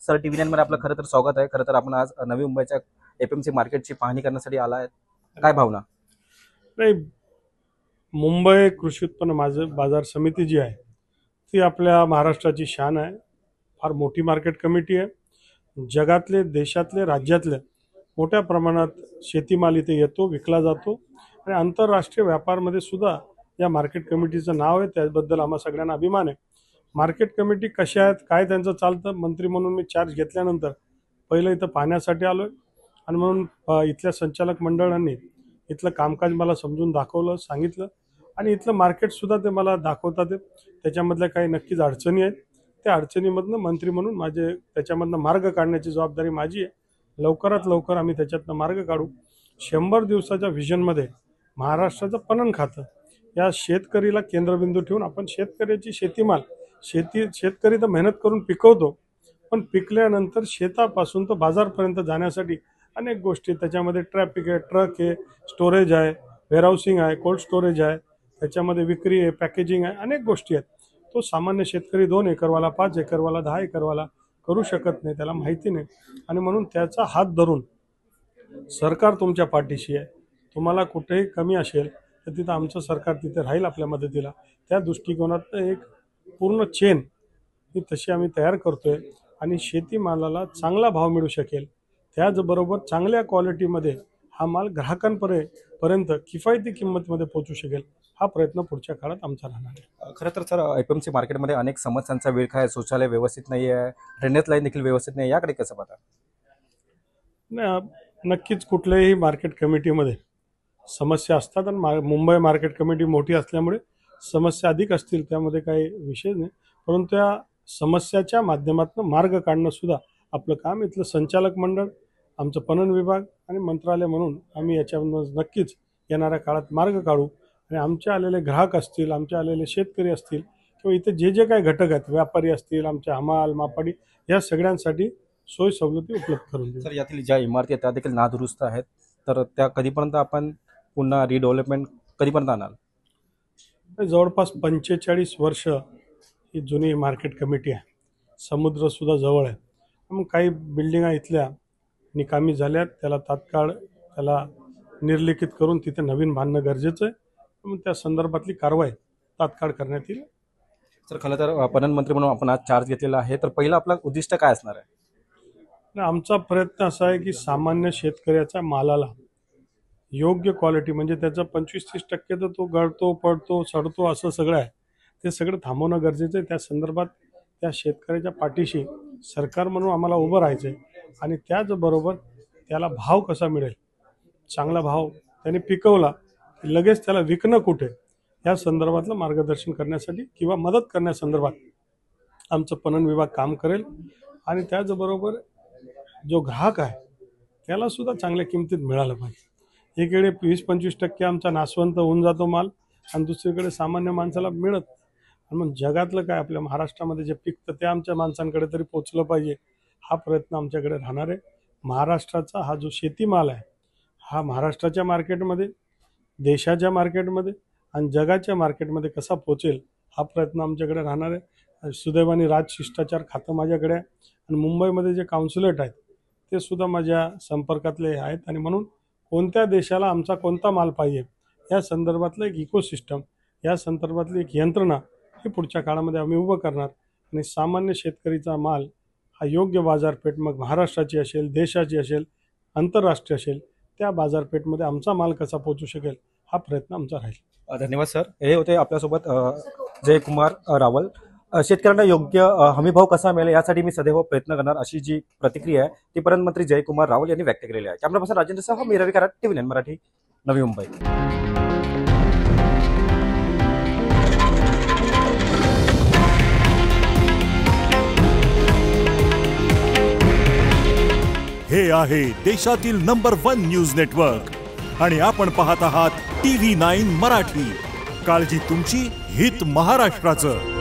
Sir TV9 मध्ये आपलं खरं तर स्वागत आहे। खरं तर आपण आज नवी मुंबईच्या FMC मार्केटची पाहणी करण्यासाठी आला आहे। काय भावना? नाही, मुंबई कृषी उत्पन्न बाजार समिती जी आहे ती आपल्या महाराष्ट्राची शान आहे। फार मोठी मार्केट कमिटी आहे। जगातले, देशातले, राज्यातले मोठ्या प्रमाणात शेतीमाल इथे येतो, विकला जातो आणि आंतरराष्ट्रीय व्यापारमध्ये सुद्धा या मार्केट कमिटीचं नाव आहे। त्याबद्दल आम्हा सगळ्यांना अभिमान आहे। मार्केट कमिटी कशा आहेत, काय त्यांचं चालतं, मंत्री म्हणून मी चार्ज घेतल्यानंतर पहिलं इथं पाहण्यासाठी आलोय आणि म्हणून इथल्या संचालक मंडळांनी इथलं कामकाज मला समजून दाखवलं, सांगितलं आणि इथलं मार्केटसुद्धा ते मला दाखवतात। त्याच्यामधल्या काही नक्कीच अडचणी आहेत। त्या अडचणीमधनं मंत्री म्हणून त्याच्यामधनं मार्ग काढण्याची जबाबदारी माझी आहे। लवकरात लवकर आम्ही त्याच्यातनं मार्ग काढू। 100 दिवसाच्या व्हिजनमध्ये महाराष्ट्राचं पणन खातं या शेतकरीला केंद्रबिंदू ठेवून आपण शेतकऱ्याची शेतीमाल शेतकरी तर मेहनत करून पिकवतो, पण पिकल्यानंतर शेतापासून तो बाजारपर्यंत जाण्यासाठी अनेक गोष्टी, त्याच्यामध्ये ट्रॅफिक आहे, ट्रक आहे, स्टोरेज आहे, वेअरहाऊसिंग आहे, कोल्ड स्टोरेज आहे, त्याच्यामध्ये विक्री आहे, पॅकेजिंग आहे, अनेक गोष्टी आहेत। तो सामान्य शेतकरी 2 एकरवाला, 5 एकरवाला, 10 एकरवाला करू शकत नाही, त्याला माहिती नाही आणि म्हणून त्याचा हात धरून सरकार तुमच्या पाठीशी आहे। तुम्हाला कुठेही कमी असेल तर तिथं आमचं सरकार तिथे राहील आपल्या मदतीला। त्या दृष्टिकोनात एक पूर्ण चेन ही तशी आम्ही तयार करतोय आणि शेतीमालाला चांगला भाव मिळू शकेल, त्याचबरोबर चांगल्या क्वालिटीमध्ये हा माल ग्राहकांपर्यंत किफायती किंमतीमध्ये पोहोचू शकेल, हा प्रयत्न पुढच्या काळात आमचा राहणार आहे। खरं तर सर, FMC मार्केटमध्ये अनेक समस्यांचा विळखा आहे। शौचालय व्यवस्थित नाही आहे, ड्रेनेज लाईन देखील व्यवस्थित नाही, याकडे कसं पाहता? नक्कीच कुठल्याही मार्केट कमिटीमध्ये समस्या असतात आणि मुंबई मार्केट कमिटी मोठी असल्यामुळे समस्या अधिक असतील, त्यामध्ये काही विषय नाही, परंतु या समस्याच्या माध्यमातून मार्ग काढणं सुद्धा आपलं काम। इथलं संचालक मंडळ, आमचं पणन विभाग आणि मंत्रालय म्हणून आम्ही याच्यामधून नक्कीच येणाऱ्या काळात मार्ग काढू आणि आमचे आलेले ग्राहक असतील, आमचे आलेले शेतकरी असतील किंवा इथे जे काही घटक आहेत, व्यापारी असतील, आमचे हमाल, मापाडी, या सगळ्यांसाठी सोय सवलती उपलब्ध करून देऊ। सर, यातील ज्या इमारती आहेत त्या देखील नादुरुस्त आहेत, तर त्या कधीपर्यंत आपण पुन्हा रिडेव्हलपमेंट कधीपर्यंत आणाल? जवळपास 45 वर्ष ही जुनी मार्केट कमिटी आहे। समुद्रसुद्धा जवळ आहे, मग काही बिल्डिंगा इथल्या निकामी झाल्यात, त्याला तात्काळ निर्लिखित करून तिथे नवीन बांधणं गरजेचं आहे। मग त्या संदर्भातली कारवाई तात्काळ करण्यात येईल। सर, खरं तर पणन मंत्री म्हणून आपण आज चार्ज घेतलेला आहे, तर पहिलं आपलं उद्दिष्ट काय असणार आहे? आमचा प्रयत्न असा आहे की सामान्य शेतकऱ्याच्या मालाला योग्य क्वालिटी, म्हणजे त्याचा 25-30% तर तो गळतो, पडतो, सडतो, असं सगळं आहे, ते सगळं थांबवणं गरजेचं आहे। त्या संदर्भात त्या शेतकऱ्याच्या पाठीशी सरकार म्हणून आम्हाला उभं राहायचं आहे आणि त्याचबरोबर त्याला भाव कसा मिळेल, चांगला भाव त्याने पिकवला की लगेच त्याला विकणं कुठे, या संदर्भातलं मार्गदर्शन करण्यासाठी किंवा मदत करण्यासंदर्भात आमचं पणन विभाग काम करेल आणि त्याचबरोबर जो ग्राहक आहे त्याला सुद्धा चांगल्या किमतीत मिळालं पाहिजे। एकीकडे 20-25% आमचा नाशवंत होऊन जातो माल आणि दुसरीकडे सामान्य माणसाला मिळत, आणि मग जगातलं काय, आपल्या महाराष्ट्रामध्ये जे पिकतं ते आमच्या माणसांकडे तरी पोचलं पाहिजे, हा प्रयत्न आमच्याकडे राहणार आहे। महाराष्ट्राचा हा जो शेतीमाल आहे हा महाराष्ट्राच्या मार्केटमध्ये, देशाच्या मार्केटमध्ये आणि जगाच्या मार्केटमध्ये कसा पोचेल, हा प्रयत्न आमच्याकडे राहणार आहे। सुदैवाने राजशिष्टाचार खातं माझ्याकडे आहे आणि मुंबईमध्ये जे काउन्सिलेट आहेत ते सुद्धा माझ्या संपर्कातले आहेत आणि म्हणून कोणत्या देशाला आमचा कोणता माल पाहिजे या संदर्भातलं एक इकोसिस्टम, या संदर्भातली एक यंत्रणा ही पुढच्या काळामध्ये आम्ही उभं करणार आणि सामान्य शेतकरीचा माल हा योग्य बाजारपेठ, मग महाराष्ट्राची असेल, देशाची असेल, आंतरराष्ट्रीय असेल, त्या बाजारपेठमध्ये आमचा माल कसा पोहोचू शकेल, हा प्रयत्न आमचा राहील। धन्यवाद सर। हे होते आपल्यासोबत जयकुमार रावल। शेतकऱ्यांना योग्य हमीभाव कसा मिळेल यासाठी मी सदैव प्रयत्न करणार, अशी जी प्रतिक्रिया आहे ती पणन मंत्री जयकुमार रावल यांनी व्यक्त केलेली आहे। कॅमेरा पर्सन राजेंद्रसह मी रवी कराड, TV9 मराठी, नवी मुंबई। हे आहे देशातील नंबर 1 न्यूज नेटवर्क आणि आपण पाहत आहात TV9 मराठी। काळजी तुमची, हित महाराष्ट्राचं।